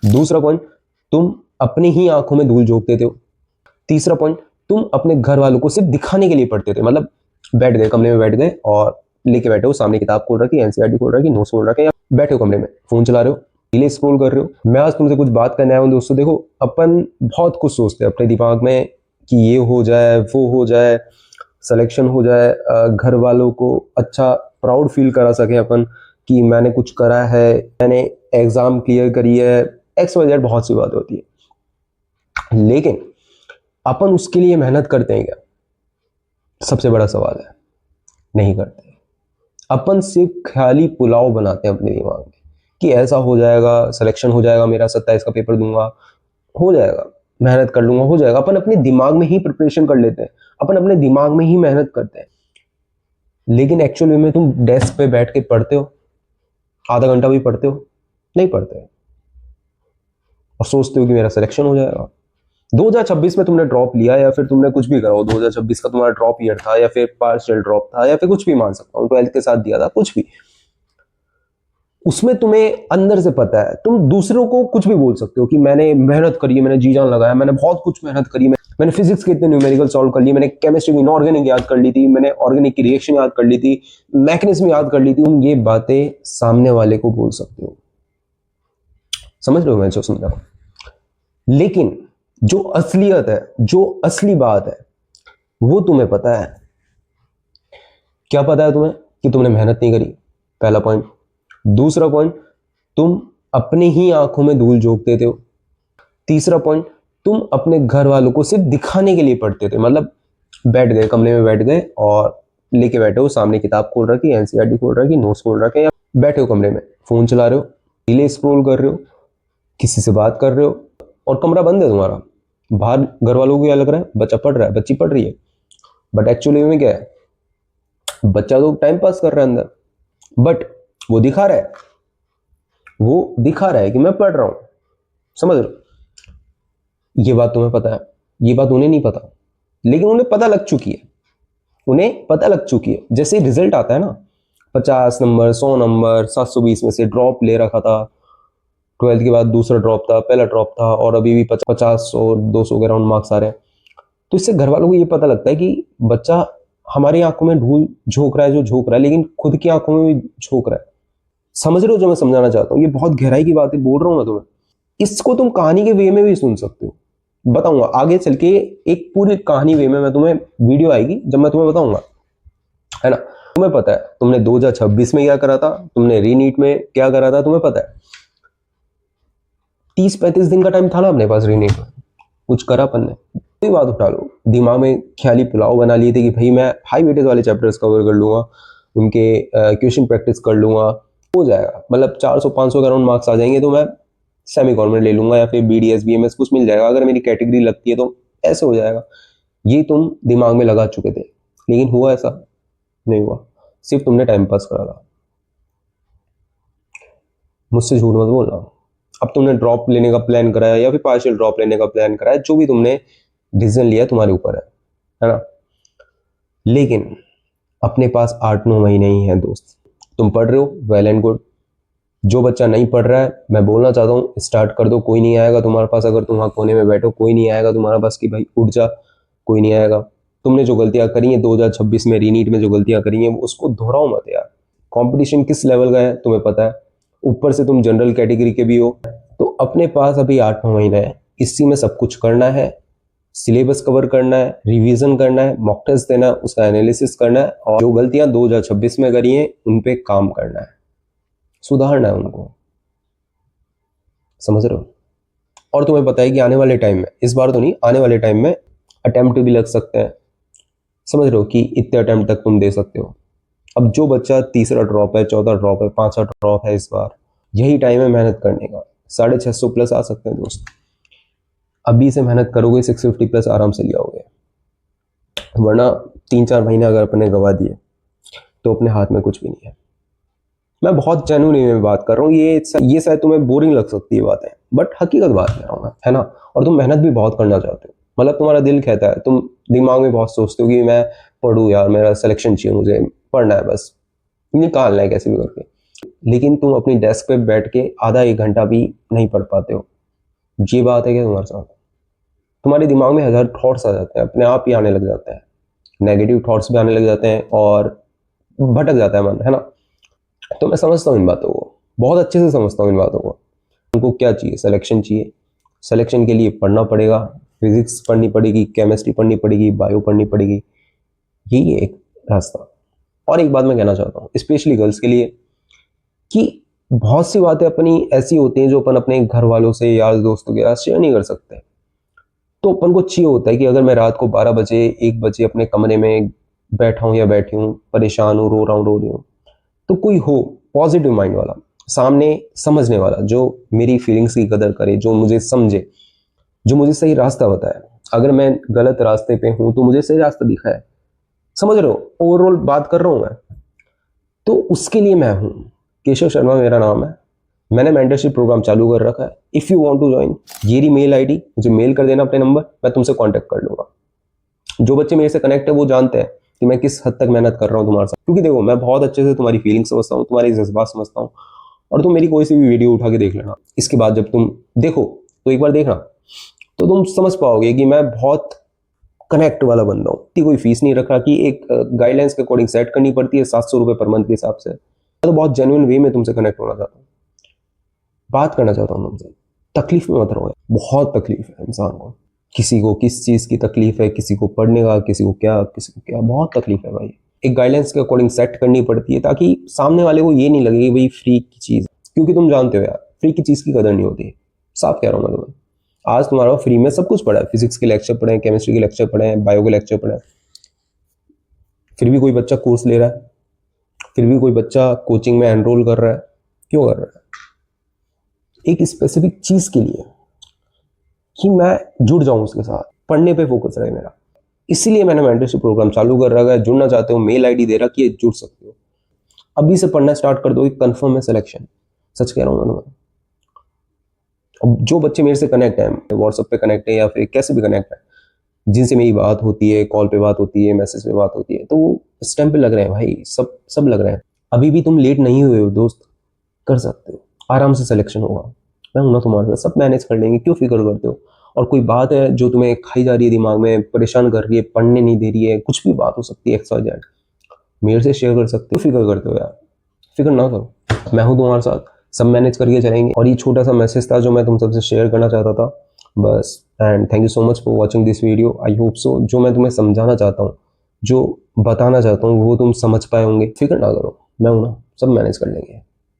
दूसरा पॉइंट, तुम अपनी ही आंखों में धूल झोंक देते हो। तीसरा पॉइंट, तुम अपने घर वालों को सिर्फ दिखाने के लिए पढ़ते थे, मतलब बैठ गए कमरे में, बैठ गए और लेके बैठे हो, सामने किताब खोल रखी, एनसीईआरटी खोल रखी, नोट्स खोल रखे, या बैठे हो कमरे में फोन चला रहे हो, रील स्क्रॉल कर रहे हो। मैं आज तुमसे कुछ बात करने आया हूं दोस्तों। देखो, अपन बहुत कुछ सोचते हैं अपने दिमाग में कि ये हो जाए, वो हो जाए, सिलेक्शन हो जाए, घर वालों को अच्छा प्राउड फील करा सके अपन कि मैंने कुछ करा है, मैंने एग्जाम क्लियर करी है, एक्स वाई जेड, बहुत सी बात होती है। लेकिन अपन उसके लिए मेहनत करते हैं क्या? सबसे बड़ा सवाल है। नहीं करते। अपन सिर्फ ख्याली पुलाव बनाते हैं अपने दिमाग में कि ऐसा हो जाएगा, सिलेक्शन हो जाएगा मेरा, 27 का पेपर दूंगा, हो जाएगा, मेहनत कर लूंगा, हो जाएगा। अपन अपने दिमाग में ही प्रिपरेशन कर लेते हैं, अपन अपने दिमाग में ही मेहनत करते हैं। लेकिन एक्चुअली में तुम डेस्क पे बैठ के पढ़ते हो? आधा घंटा भी पढ़ते हो? नहीं पढ़ते। और सोचते हो कि मेरा सिलेक्शन हो जाएगा। 2026 में तुमने ड्रॉप लिया या फिर तुमने कुछ भी करा हो, 2026 का तुम्हारा ड्रॉप ईयर था या फिर पार्शियल ड्रॉप था या फिर कुछ भी मान सकता हूँ, 12th के साथ दिया था, कुछ भी, उसमें तुम्हें अंदर से पता है, तुम दूसरों को कुछ भी बोल सकते हो कि मैंने मेहनत करी है, मैंने जी जान लगाया, मैंने बहुत कुछ मेहनत करी, मैंने फिजिक्स के इतने न्यूमेरिकल सॉल्व कर लिए, मैंने केमिस्ट्री की इनऑर्गेनिक याद कर ली थी, मैंने ऑर्गेनिक की रिएक्शन याद कर ली थी, मैकेनिज्म याद कर ली थी। तुम ये बातें सामने वाले को बोल सकते हो। समझ रहे हो मैं जो समझा रहा हूं? लेकिन जो असलियत है, जो असली बात है, वो तुम्हें पता है। क्या पता है तुम्हें? कि तुमने मेहनत नहीं करी, पहला पॉइंट। दूसरा पॉइंट, तुम अपनी ही आंखों में धूल झोंक देते हो। तीसरा पॉइंट, तुम अपने घर वालों को सिर्फ दिखाने के लिए पढ़ते थे, मतलब बैठ गए कमरे में, बैठ गए और लेके बैठे हो, सामने किताब खोल रखी, एनसीईआरटी खोल रखी, नोट्स खोल रखे, या बैठे हो कमरे में फोन चला रहे हो, रील स्क्रॉल कर रहे हो, किसी से बात कर रहे हो और कमरा बंद है तुम्हारा। बाहर घर वालों को क्या लग रहा है? बच्चा पढ़ रहा है, बच्ची पढ़ रही है। बट एक्चुअली में क्या है? बच्चा तो टाइम पास कर रहा है अंदर, बट वो दिखा रहा है, वो दिखा रहा है कि मैं पढ़ रहा हूं। समझ रहे हो? ये बात तुम्हें पता है, ये बात उन्हें नहीं पता, लेकिन उन्हें पता लग चुकी है। उन्हें पता लग चुकी है। जैसे रिजल्ट आता है ना, 50 नंबर, 100 नंबर, 720 में से ड्रॉप ले रखा था, 12th के बाद दूसरा ड्रॉप था, पहला ड्रॉप था, और अभी भी 50 और 200 के राउंड मार्क्स आ रहे हैं। तो इससे घर वालों को ये पता लगता है कि बच्चा हमारी आंखों में धूल झोंक रहा है, जो झोंक रहा है, लेकिन खुद की आंखों में भी झोंक रहा है। समझ रहे हो जो मैं समझाना चाहता हूँ? ये बहुत गहराई की बात है, बोल रहा हूँ मैं तुम्हें। इसको तुम कहानी के वे में भी सुन सकते हो। बताऊंगा आगे चल के, एक पूरी कहानी वे में मैं तुम्हें, वीडियो आएगी जब मैं तुम्हें बताऊंगा, है ना? तुम्हें पता है तुमने 2026 में क्या करा था, तुमने रीनीट में क्या करा था, तुम्हें पता है। 30-35 दिन का टाइम था ना अपने पास रीनीट में, कुछ करा अपन ने? कोई बात उठा लो, दिमाग में ख्याली पुलाव बना लिए थे कि भाई मैं हाई वेटेज वाले चैप्टर्स कवर कर लूंगा, उनके क्वेश्चन प्रैक्टिस कर लूंगा, हो जाएगा, मतलब 400-500 के अराउंड मार्क्स आ जाएंगे तो मैं सेमी गवर्नमेंट ले लूंगा या फिर बीडीएस बीएमएस कुछ मिल जाएगा, अगर मेरी कैटेगरी लगती है तो ऐसे हो जाएगा। ये तुम दिमाग में लगा चुके थे, लेकिन हुआ ऐसा नहीं हुआ, सिर्फ तुमने टाइम पास करा था। मुझसे झूठ मत बोलना। अब तुमने ड्रॉप लेने का प्लान कराया या फिर पार्शियल ड्रॉप लेने का प्लान कराया, जो भी तुमने डिसीजन लिया तुम्हारे ऊपर है ना? लेकिन अपने पास 8-9 महीने ही हैं दोस्त। तुम पढ़ रहे हो, वेल एंड गुड। जो बच्चा नहीं पढ़ रहा है, मैं बोलना चाहता हूँ स्टार्ट कर दो, कोई नहीं आएगा तुम्हारे पास। अगर तुम वहां कोने में बैठो, कोई नहीं आएगा तुम्हारे पास कि भाई उठ जा, कोई नहीं आएगा। तुमने जो गलतियां करी हैं 2026 में रीनीट में, जो गलतियां करी हैं उसको दोहराओ मत यार। कंपटीशन किस लेवल का है तुम्हें पता है, ऊपर से तुम जनरल कैटेगरी के भी हो। तो अपने पास अभी 8-9 महीने है, इसी में सब कुछ करना है। सिलेबस कवर करना है, रिवीजन करना है, मॉक टेस्ट देना है, उसका एनालिसिस करना है, और जो गलतियां 2026 में करी हैं उन पे काम करना है, सुधारना है उनको। समझ रहे हो? और तुम्हें पता है कि आने वाले टाइम में, इस बार तो नहीं, आने वाले टाइम में अटेम्प्ट भी लग सकते हैं। समझ रहे हो कि इतने अटेम्प्ट तक तुम दे सकते हो। अब जो बच्चा तीसरा ड्रॉप है, चौथा ड्रॉप है, पांचवा ड्रॉप है, इस बार यही टाइम है मेहनत करने का। 650 प्लस आ सकते हैं दोस्त। अभी से मेहनत करोगे 650 प्लस आराम से ले आओगे, वरना 3-4 महीने अगर अपने गवा दिए तो अपने हाथ में कुछ भी नहीं है। मैं बहुत जेन्युइन में बात कर रहा हूँ। ये शायद तुम्हें बोरिंग लग सकती है बातें, बट हकीकत बात कर रहा हूँ मैं, है ना? और तुम मेहनत भी बहुत करना चाहते हो, मतलब तुम्हारा दिल कहता है, तुम दिमाग में बहुत सोचते हो कि मैं पढ़ूँ यार, मेरा सिलेक्शन चाहिए, मुझे पढ़ना है, बस निकालना है कैसे भी करके। लेकिन तुम अपनी डेस्क पे बैठ के आधा एक घंटा भी नहीं पढ़ पाते हो। ये बात है क्या तुम्हारे साथ? तुम्हारे दिमाग में हजार थॉट्स आ जाते हैं, अपने आप ही आने लग जाते हैं, नेगेटिव थॉट्स भी आने लग जाते हैं और भटक जाता है मन, है ना। तो मैं समझता हूँ इन बातों को, बहुत अच्छे से समझता हूँ इन बातों को। उनको क्या चाहिए? सिलेक्शन चाहिए। सिलेक्शन के लिए पढ़ना पड़ेगा, फिजिक्स पढ़नी पड़ेगी, केमिस्ट्री पढ़नी पड़ेगी, बायो पढ़नी पड़ेगी, यही है एक रास्ता। और एक बात मैं कहना चाहता हूँ स्पेशली गर्ल्स के लिए, कि बहुत सी बातें अपनी ऐसी होती हैं जो अपन अपने घर वालों से, यार दोस्तों के साथ शेयर नहीं कर सकते। तो अपन को चाहिए होता है कि अगर मैं रात को 12 बजे 1 बजे अपने कमरे में बैठा हूँ या बैठी हूँ, परेशान हूँ, रो रहा हूँ, रो रही हूँ, तो कोई हो पॉजिटिव माइंड वाला, सामने समझने वाला, जो मेरी फीलिंग्स की कदर करे, जो मुझे समझे, जो मुझे सही रास्ता बताए। अगर मैं गलत रास्ते पे हूं तो मुझे सही रास्ता दिखाए। समझ रहे हो ओवरऑल बात कर रहा हूं मैं? तो उसके लिए मैं हूं। केशव शर्मा मेरा नाम है। मैंने मेंटरशिप प्रोग्राम चालू कर रखा है। If you want to join, ये रही मेल आईडी, मुझे मेल कर देना अपने नंबर, मैं तुमसे कांटेक्ट कर लूंगा। जो बच्चे मेरे से कनेक्ट है वो जानते हैं कि मैं किस हद तक मेहनत कर रहा हूँ तुम्हारे साथ, क्योंकि देखो मैं बहुत अच्छे से तुम्हारी फीलिंग समझता हूँ, तुम्हारे जज्बात समझता हूँ। और तुम मेरी कोई सी भी वीडियो उठा के देख लेना, इसके बाद जब तुम देखो तो एक बार देखना, तो तुम समझ पाओगे कि मैं बहुत कनेक्ट वाला बंदा हूँ। कोई फीस नहीं रखा कि एक गाइडलाइंस के अकॉर्डिंग सेट करनी पड़ती है 700 रुपये पर मंथ के हिसाब से। मैं तो बहुत जेन्युइन वे में तुमसे कनेक्ट होना चाहता हूँ, बात करना चाहता हूँ तुमसे। तकलीफ में मत रहो, बहुत तकलीफ है इंसान को। किसी को किस चीज़ की तकलीफ है, किसी को पढ़ने का, किसी को क्या, किसी को क्या, बहुत तकलीफ है भाई। एक गाइडलाइंस के अकॉर्डिंग सेट करनी पड़ती है ताकि सामने वाले को ये नहीं लगे कि भाई फ्री की चीज़, क्योंकि तुम जानते हो यार फ्री की चीज़ की कदर नहीं होती। साफ कह रहा हूँ मैं तुम्हें। आज तुम्हारा फ्री में सब कुछ पढ़ा है, फिजिक्स के लेक्चर पढ़े हैं, केमिस्ट्री के लेक्चर पढ़े हैं, बायो के लेक्चर पढ़े हैं, फिर भी कोई बच्चा कोर्स ले रहा है, फिर भी कोई बच्चा कोचिंग में एनरोल कर रहा है। क्यों कर रहा है? एक स्पेसिफिक चीज़ के लिए, कि मैं जुड़ जाऊं उसके साथ, पढ़ने पे फोकस रहे मेरा। इसीलिए मैंने मेंटरशिप प्रोग्राम चालू कर रखा है। जुड़ना चाहते हो, मेल आईडी दे रखी है, जुड़ सकते हो। अभी से पढ़ना स्टार्ट कर दो, कंफर्म है सिलेक्शन। सच कह रहा हूँ मैं तुम्हें। अब जो बच्चे मेरे से कनेक्ट हैं, व्हाट्सएप पे कनेक्ट है या फिर कैसे भी कनेक्ट है, जिनसे मेरी बात होती है, कॉल पे बात होती है, मैसेज पे बात होती है, तो वो स्टैम्प पे लग रहे हैं भाई, सब लग रहे हैं। अभी भी तुम लेट नहीं हुए हो दोस्त, कर सकते हो, आराम से सिलेक्शन होगा। मैं हूं ना तुम्हारे साथ, सब मैनेज कर लेंगे, क्यों फिक्र करते हो? और कोई बात है जो तुम्हें खाई जा रही है, दिमाग में परेशान कर रही है, पढ़ने नहीं दे रही है, कुछ भी बात हो सकती है XYZ, मेरे से शेयर कर सकते हो। फिक्र करते हो यार, फिक्र ना करो, मैं हूँ तुम्हारे साथ, सब मैनेज करके चलेंगे। और ये छोटा सा मैसेज था जो मैं तुम सबसे शेयर करना चाहता था बस। And thank you so much for watching this video. I hope so जो मैं तुम्हें समझाना चाहता हूँ, जो बताना चाहता हूँ, वो तुम समझ पाए होंगे। फिक्र ना करो, मैं हूँ ना, सब मैनेज कर लेंगे।